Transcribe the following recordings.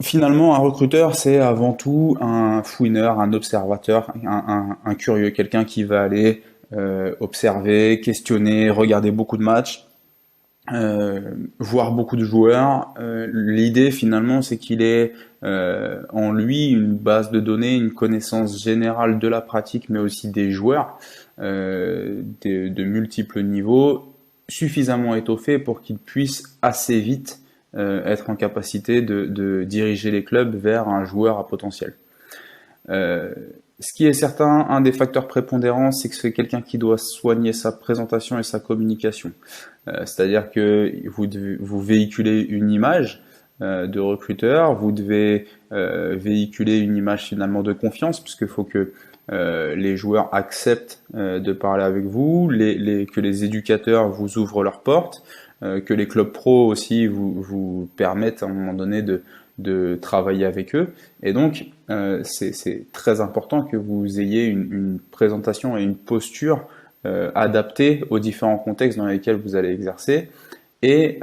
Finalement, un recruteur, c'est avant tout un fouineur, un observateur, un curieux, quelqu'un qui va aller observer, questionner, regarder beaucoup de matchs, euh, voir beaucoup de joueurs. L'idée finalement, c'est qu'il ait en lui une base de données, une connaissance générale de la pratique, mais aussi des joueurs de multiples niveaux, suffisamment étoffés pour qu'il puisse assez vite être en capacité de diriger les clubs vers un joueur à potentiel. Euh, Ce qui est certain, un des facteurs prépondérants, c'est que c'est quelqu'un qui doit soigner sa présentation et sa communication. C'est-à-dire que vous véhiculez une image de recruteur, vous devez véhiculer une image finalement de confiance, puisqu'il faut que les joueurs acceptent de parler avec vous, que les éducateurs vous ouvrent leurs portes, que les clubs pro aussi vous permettent à un moment donné de travailler avec eux. Et donc, c'est très important que vous ayez une présentation et une posture adaptée aux différents contextes dans lesquels vous allez exercer. Et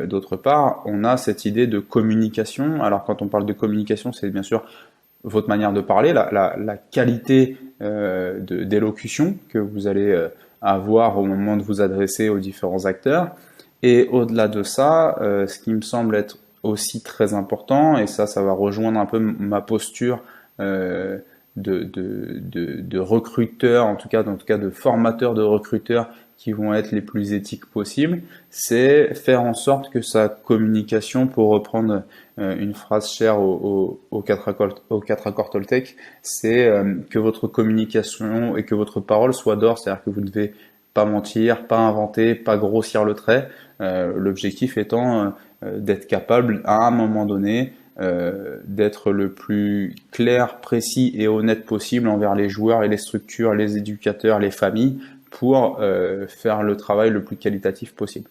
d'autre part, on a cette idée de communication. Alors quand on parle de communication, c'est bien sûr votre manière de parler, la qualité d'élocution que vous allez avoir au moment de vous adresser aux différents acteurs. Et au-delà de ça, ce qui me semble être aussi très important, et ça va rejoindre un peu ma posture euh, de recruteurs, en tout cas de formateurs de recruteurs qui vont être les plus éthiques possibles, c'est faire en sorte que sa communication, pour reprendre une phrase chère aux quatre accords Toltec, c'est que votre communication et que votre parole soit d'or, c'est-à-dire que vous ne devez pas mentir, pas inventer, pas grossir le trait, l'objectif étant d'être capable à un moment donné d'être le plus clair, précis et honnête possible envers les joueurs et les structures, les éducateurs, les familles, pour faire le travail le plus qualitatif possible.